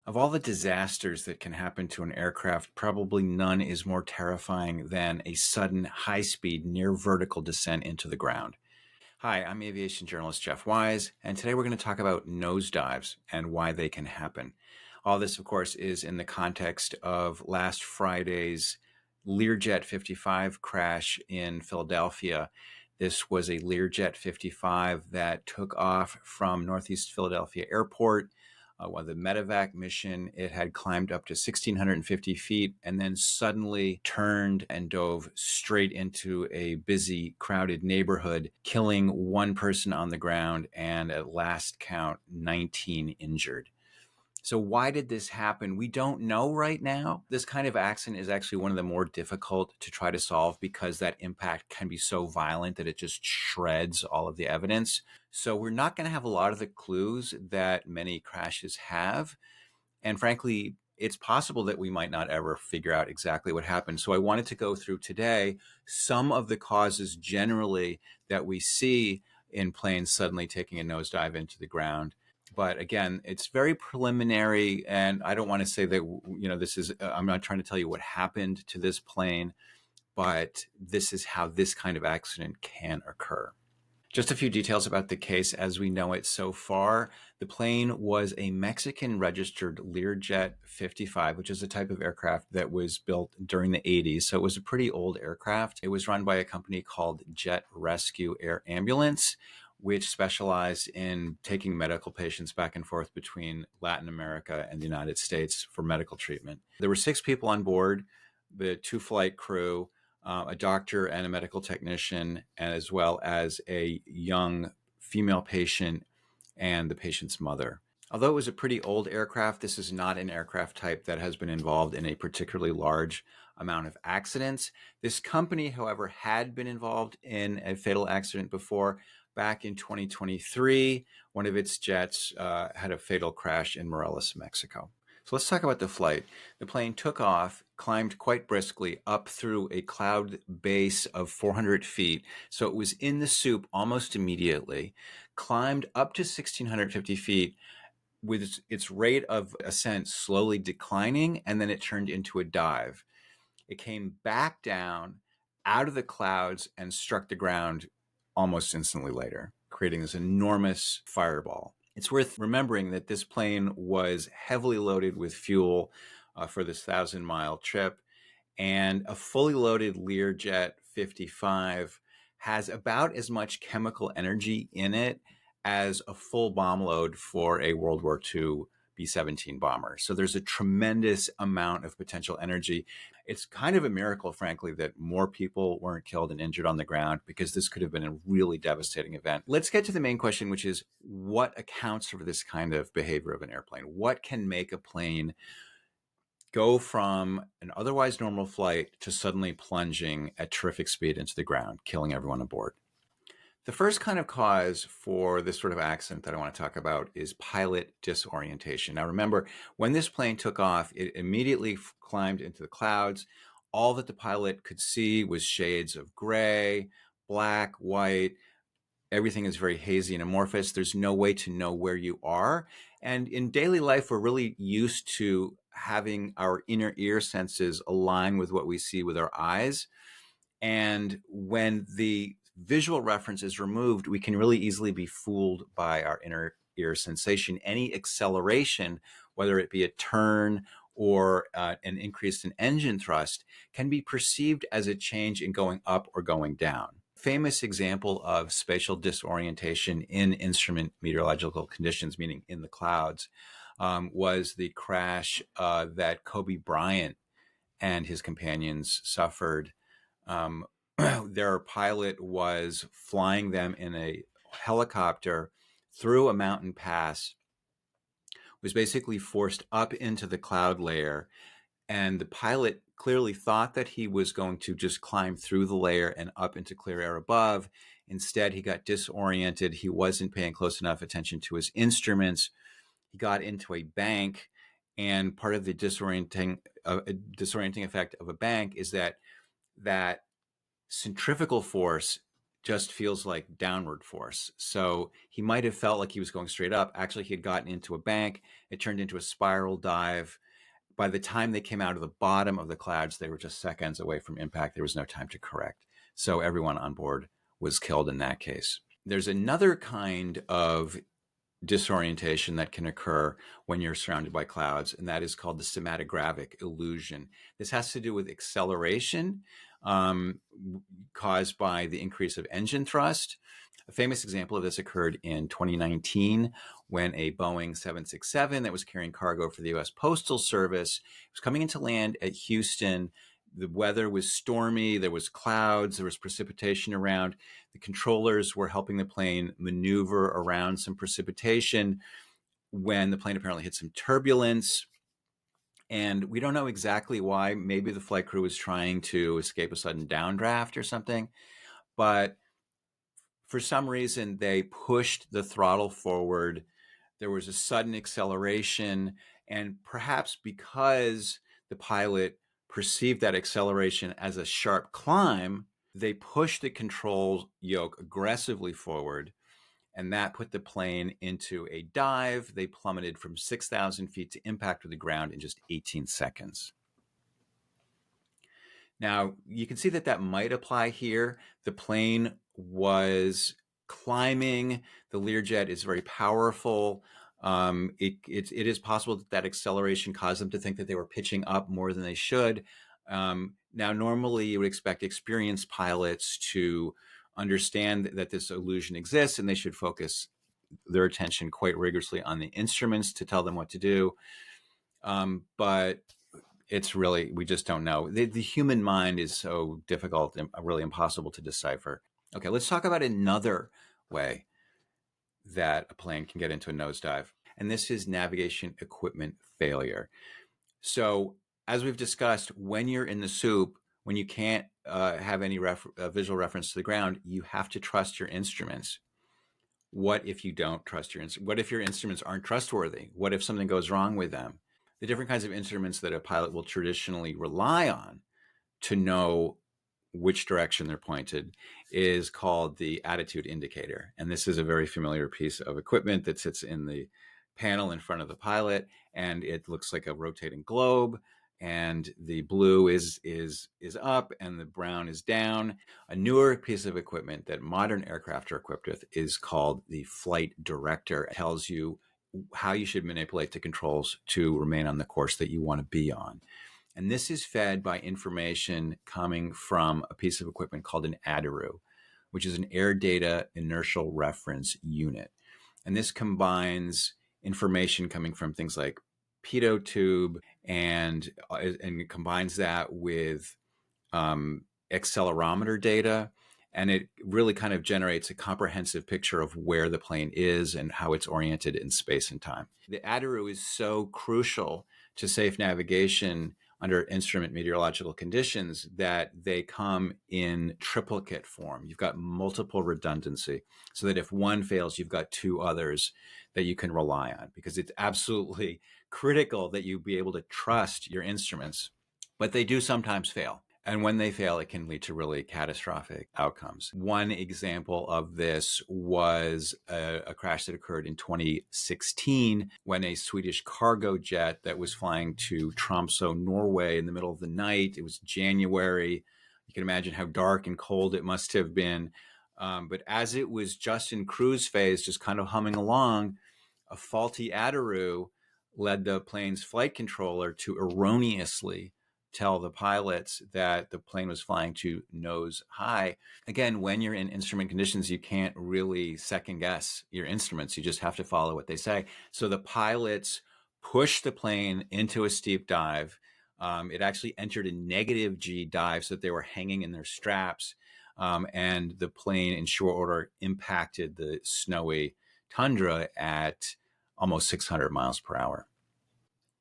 Of all the disasters that can happen to an aircraft, probably none is more terrifying than a sudden, high-speed, near-vertical descent into the ground. Hi, I'm aviation journalist Jeff Wise, and today we're going to talk about nosedives and why they can happen. All this, of course, is in the context of last Friday's Learjet 55 crash in Philadelphia. This was a Learjet 55 that took off from Northeast Philadelphia Airport. While the medevac mission, it had climbed up to 1,650 feet and then suddenly turned and dove straight into a busy, crowded neighborhood, killing one person on the ground and at last count, 19 injured. So why did this happen? We don't know right now. This kind of accident is actually one of the more difficult to try to solve because that impact can be so violent that it just shreds all of the evidence. So we're not going to have a lot of the clues that many crashes have. And frankly, it's possible that we might not ever figure out exactly what happened. So I wanted to go through today some of the causes generally that we see in planes suddenly taking a nosedive into the ground. But again, it's very preliminary, and I don't want to say that, this is, I'm not trying to tell you what happened to this plane, but this is how this kind of accident can occur. Just a few details about the case as we know it so far. The plane was a Mexican registered Learjet 55, which is a type of aircraft that was built during the 80s. So it was a pretty old aircraft. It was run by a company called Jet Rescue Air Ambulance, which specialized in taking medical patients back and forth between Latin America and the United States for medical treatment. There were 6 people on board, the 2 flight crew, a doctor and a medical technician, as well as a young female patient and the patient's mother. Although it was a pretty old aircraft, this is not an aircraft type that has been involved in a particularly large amount of accidents. This company, however, had been involved in a fatal accident before. Back in 2023, one of its jets had a fatal crash in Morelos, Mexico. So let's talk about the flight. The plane took off, climbed quite briskly up through a cloud base of 400 feet. So it was in the soup almost immediately, climbed up to 1,650 feet with its rate of ascent slowly declining, and then it turned into a dive. It came back down out of the clouds and struck the ground almost instantly later, creating this enormous fireball. It's worth remembering that this plane was heavily loaded with fuel for this 1,000-mile trip, and a fully loaded Learjet 55 has about as much chemical energy in it as a full bomb load for a World War II B-17 bomber. So there's a tremendous amount of potential energy. It's kind of a miracle, frankly, that more people weren't killed and injured on the ground, because this could have been a really devastating event. Let's get to the main question, which is what accounts for this kind of behavior of an airplane? What can make a plane go from an otherwise normal flight to suddenly plunging at terrific speed into the ground, killing everyone aboard? The first kind of cause for this sort of accident that I want to talk about is pilot disorientation. Now, remember, when this plane took off, it immediately climbed into the clouds. All that the pilot could see was shades of gray, black, white. Everything is very hazy and amorphous. There's no way to know where you are. And in daily life, we're really used to having our inner ear senses align with what we see with our eyes. And when the visual reference is removed, we can really easily be fooled by our inner ear sensation. Any acceleration, whether it be a turn or an increase in engine thrust, can be perceived as a change in going up or going down. Famous example of spatial disorientation in instrument meteorological conditions, meaning in the clouds, was the crash that Kobe Bryant and his companions suffered. Their pilot was flying them in a helicopter through a mountain pass, was basically forced up into the cloud layer, and the pilot clearly thought that he was going to just climb through the layer and up into clear air above. Instead, he got disoriented. He wasn't paying close enough attention to his instruments. He got into a bank, and part of the disorienting effect of a bank is that centrifugal force just feels like downward force. So he might have felt like he was going straight up. Actually, he had gotten into a bank. It turned into a spiral dive. By the time they came out of the bottom of the clouds, they were just seconds away from impact. There was no time to correct. So everyone on board was killed in that case. There's another kind of disorientation that can occur when you're surrounded by clouds, and that is called the somatogravic illusion. This has to do with acceleration um, caused by the increase of engine thrust. A famous example of this occurred in 2019 when a Boeing 767 that was carrying cargo for the U.S. Postal Service was coming into land at Houston. The weather was stormy, there was clouds, there was precipitation around. The controllers were helping the plane maneuver around some precipitation when the plane apparently hit some turbulence. And we don't know exactly why. Maybe the flight crew was trying to escape a sudden downdraft or something. But for some reason, they pushed the throttle forward. There was a sudden acceleration. And perhaps because the pilot perceived that acceleration as a sharp climb, they pushed the control yoke aggressively forward, and that put the plane into a dive. They plummeted from 6,000 feet to impact with the ground in just 18 seconds. Now, you can see that that might apply here. The plane was climbing. The Learjet is very powerful. It is possible that that acceleration caused them to think that they were pitching up more than they should. Now, normally you would expect experienced pilots to understand that this illusion exists, and they should focus their attention quite rigorously on the instruments to tell them what to do. But it's really, we just don't know. The human mind is so difficult and really impossible to decipher. Okay, let's talk about another way that a plane can get into a nosedive, and this is navigation equipment failure. So, as we've discussed, when you're in the soup, when you can't have any visual reference to the ground, you have to trust your instruments. What if you don't trust your instruments? What if your instruments aren't trustworthy? What if something goes wrong with them? The different kinds of instruments that a pilot will traditionally rely on to know which direction they're pointed is called the attitude indicator. And this is a very familiar piece of equipment that sits in the panel in front of the pilot, and it looks like a rotating globe, and the blue is up and the brown is down. A newer piece of equipment that modern aircraft are equipped with is called the flight director. It tells you how you should manipulate the controls to remain on the course that you want to be on. And this is fed by information coming from a piece of equipment called an ADIRU, which is an Air Data Inertial Reference Unit. And this combines information coming from things like pitot tube and combines that with accelerometer data. And it really kind of generates a comprehensive picture of where the plane is and how it's oriented in space and time. The ADIRU is so crucial to safe navigation under instrument meteorological conditions that they come in triplicate form. You've got multiple redundancy so that if one fails, you've got two others that you can rely on, because it's absolutely critical that you be able to trust your instruments, but they do sometimes fail. And when they fail, it can lead to really catastrophic outcomes. One example of this was a crash that occurred in 2016 when a Swedish cargo jet that was flying to Tromsø, Norway in the middle of the night. It was January. You can imagine how dark and cold it must have been. But as it was just in cruise phase, just kind of humming along, a faulty ADIRU led the plane's flight controller to erroneously tell the pilots that the plane was flying to nose high. Again, when you're in instrument conditions, you can't really second guess your instruments. You just have to follow what they say. So the pilots pushed the plane into a steep dive. It actually entered a negative G dive so that they were hanging in their straps. And the plane in short order impacted the snowy tundra at almost 600 miles per hour.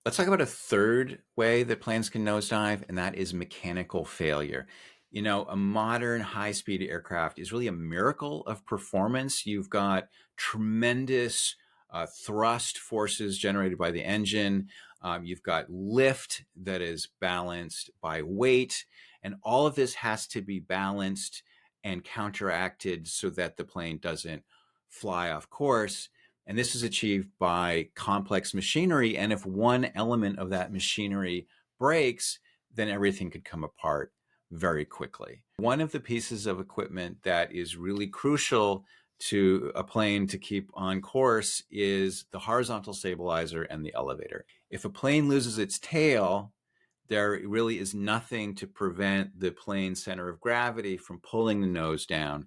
Let's talk about a third way that planes can nosedive, and that is mechanical failure. You know, a modern high-speed aircraft is really a miracle of performance. You've got tremendous thrust forces generated by the engine. You've got lift that is balanced by weight, and all of this has to be balanced and counteracted so that the plane doesn't fly off course. And this is achieved by complex machinery. And if one element of that machinery breaks, then everything could come apart very quickly. One of the pieces of equipment that is really crucial to a plane to keep on course is the horizontal stabilizer and the elevator. If a plane loses its tail, there really is nothing to prevent the plane's center of gravity from pulling the nose down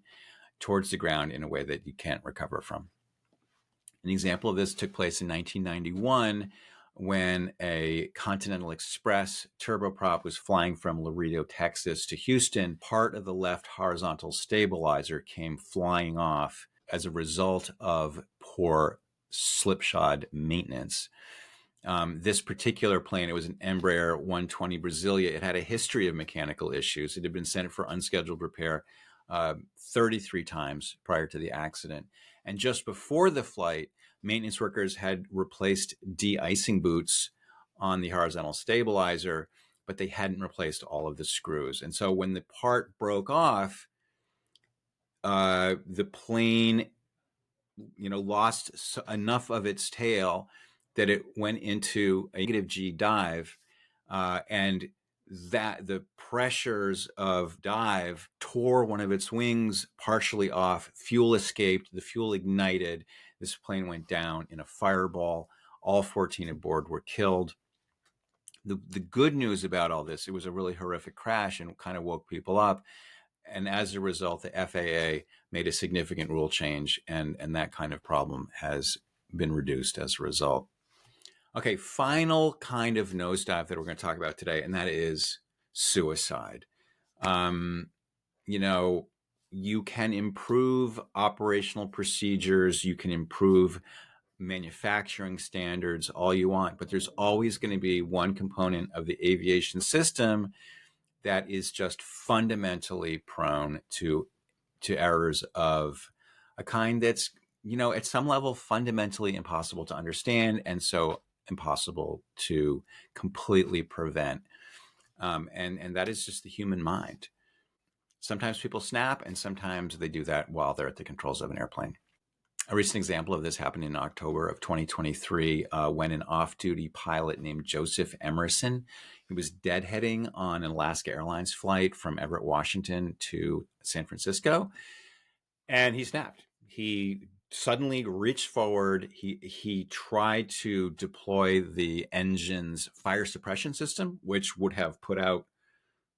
towards the ground in a way that you can't recover from. An example of this took place in 1991 when a Continental Express turboprop was flying from Laredo, Texas to Houston. Part of the left horizontal stabilizer came flying off as a result of poor slipshod maintenance. This particular plane, it was an Embraer 120 Brasilia. It had a history of mechanical issues. It had been sent for unscheduled repair 33 times prior to the accident. And just before the flight, maintenance workers had replaced de-icing boots on the horizontal stabilizer, but they hadn't replaced all of the screws. And so when the part broke off, the plane, lost enough of its tail that it went into a negative G dive, and that the pressures of dive tore one of its wings partially off. Fuel escaped, the fuel ignited. This plane went down in a fireball. All 14 aboard were killed. The good news about all this, it was a really horrific crash and kind of woke people up. And as a result, the FAA made a significant rule change, and that kind of problem has been reduced as a result. Okay, final kind of nosedive that we're going to talk about today, and that is suicide. You can improve operational procedures, you can improve manufacturing standards all you want, but there's always going to be one component of the aviation system that is just fundamentally prone to errors of a kind that's, at some level fundamentally impossible to understand, and so impossible to completely prevent. And that is just the human mind. Sometimes people snap, and sometimes they do that while they're at the controls of an airplane. A recent example of this happened in October of 2023 when an off-duty pilot named Joseph Emerson, he was deadheading on an Alaska Airlines flight from Everett, Washington to San Francisco, and he snapped. He suddenly reached forward. He tried to deploy the engine's fire suppression system, which would have put out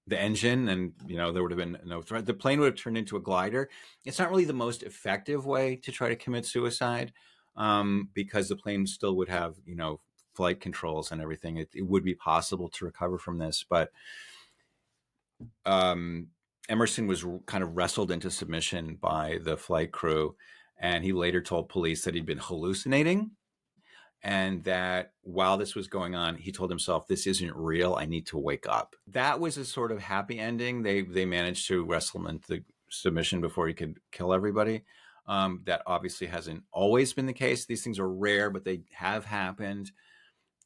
the engine, and there would have been no threat. The plane would have turned into a glider. It's not really the most effective way to try to commit suicide, because the plane still would have flight controls and everything. It would be possible to recover from this, but Emerson was kind of wrestled into submission by the flight crew, and he later told police that he'd been hallucinating, and that while this was going on, he told himself, this isn't real, I need to wake up. That was a sort of happy ending. They managed to wrestle him into the submission before he could kill everybody. That obviously hasn't always been the case. These things are rare, but they have happened.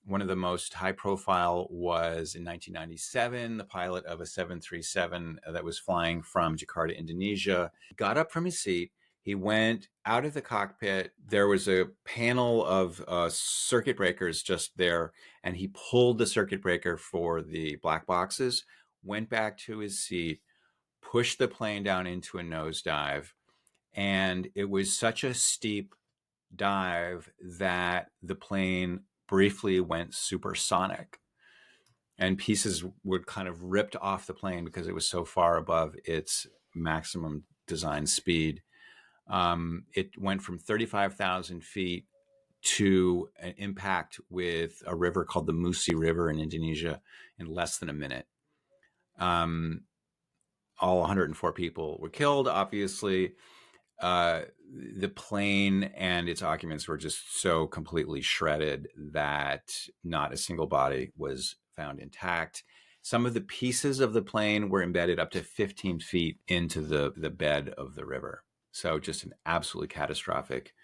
One of the most high profile was in 1997, the pilot of a 737 that was flying from Jakarta, Indonesia, got up from his seat. He went out of the cockpit. There was a panel of circuit breakers just there, and he pulled the circuit breaker for the black boxes, went back to his seat, pushed the plane down into a nosedive, and it was such a steep dive that the plane briefly went supersonic, and pieces were kind of ripped off the plane because it was so far above its maximum design speed. It went from 35,000 feet to an impact with a river called the Musi River in Indonesia in less than a minute. All 104 people were killed, obviously. The plane and its occupants were just so completely shredded that not a single body was found intact. Some of the pieces of the plane were embedded up to 15 feet into the bed of the river. So just an absolutely catastrophic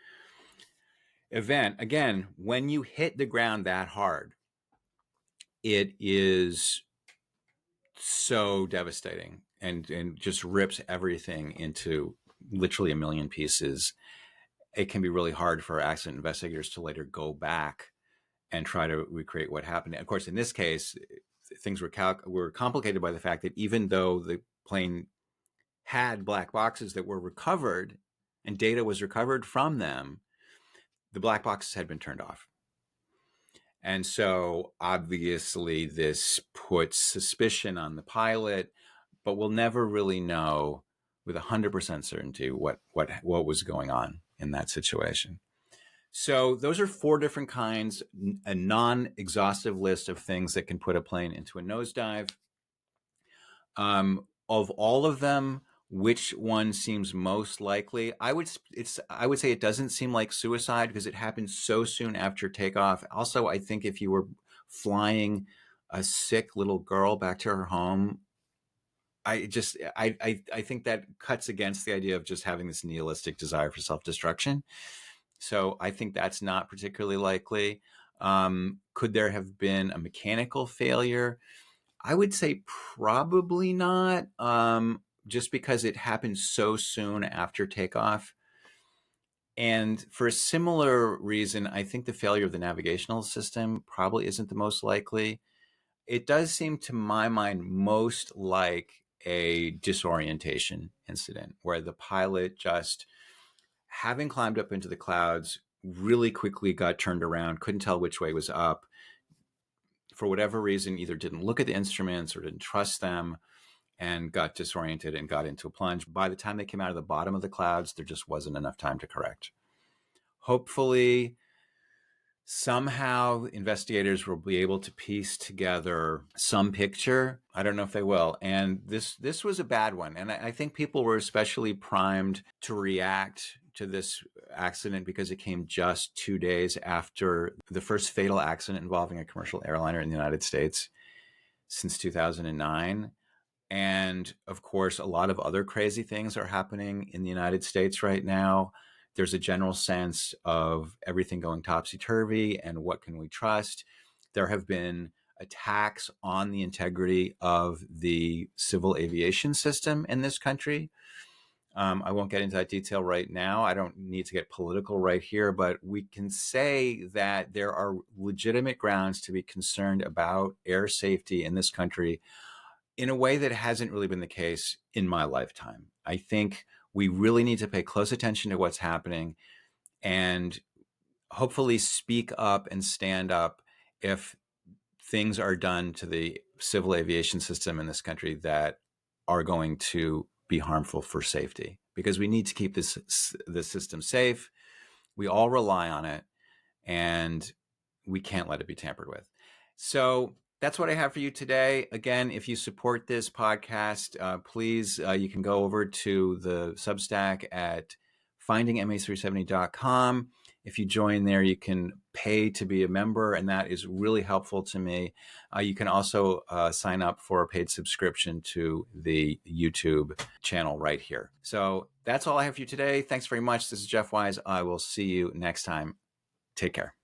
event. Again, when you hit the ground that hard, it is so devastating. and just rips everything into literally a million pieces, it can be really hard for accident investigators to later go back and try to recreate what happened. And of course, in this case, things were complicated by the fact that even though the plane had black boxes that were recovered and data was recovered from them, the black boxes had been turned off. And so obviously this puts suspicion on the pilot, but we'll never really know with 100% certainty what was going on in that situation. So those are 4 different kinds, a non-exhaustive list of things that can put a plane into a nosedive. Of all of them, which one seems most likely? I would say it doesn't seem like suicide because it happened so soon after takeoff. Also, I think if you were flying a sick little girl back to her home, I think that cuts against the idea of just having this nihilistic desire for self-destruction. So I think that's not particularly likely. Could there have been a mechanical failure? I would say probably not, just because it happened so soon after takeoff. And for a similar reason, I think the failure of the navigational system probably isn't the most likely. It does seem to my mind most like a disorientation incident where the pilot, just having climbed up into the clouds, really quickly got turned around, couldn't tell which way was up. For whatever reason, either didn't look at the instruments or didn't trust them and got disoriented and got into a plunge. By the time they came out of the bottom of the clouds, there just wasn't enough time to correct. Hopefully, somehow investigators will be able to piece together some picture. I don't know if they will. And this was a bad one. And I think people were especially primed to react to this accident because it came just 2 days after the first fatal accident involving a commercial airliner in the United States since 2009. And of course, a lot of other crazy things are happening in the United States right now. There's a general sense of everything going topsy-turvy and what can we trust. There have been attacks on the integrity of the civil aviation system in this country. I won't get into that detail right now. I don't need to get political right here, but we can say that there are legitimate grounds to be concerned about air safety in this country in a way that hasn't really been the case in my lifetime. I think we really need to pay close attention to what's happening and hopefully speak up and stand up if things are done to the civil aviation system in this country that are going to be harmful for safety, because we need to keep this system safe. We all rely on it, and we can't let it be tampered with. So that's what I have for you today. Again, if you support this podcast, please, you can go over to the Substack at findingma370.com. If you join there, you can pay to be a member, and that is really helpful to me. You can also sign up for a paid subscription to the YouTube channel right here. So that's all I have for you today. Thanks very much. This is Jeff Wise. I will see you next time. Take care.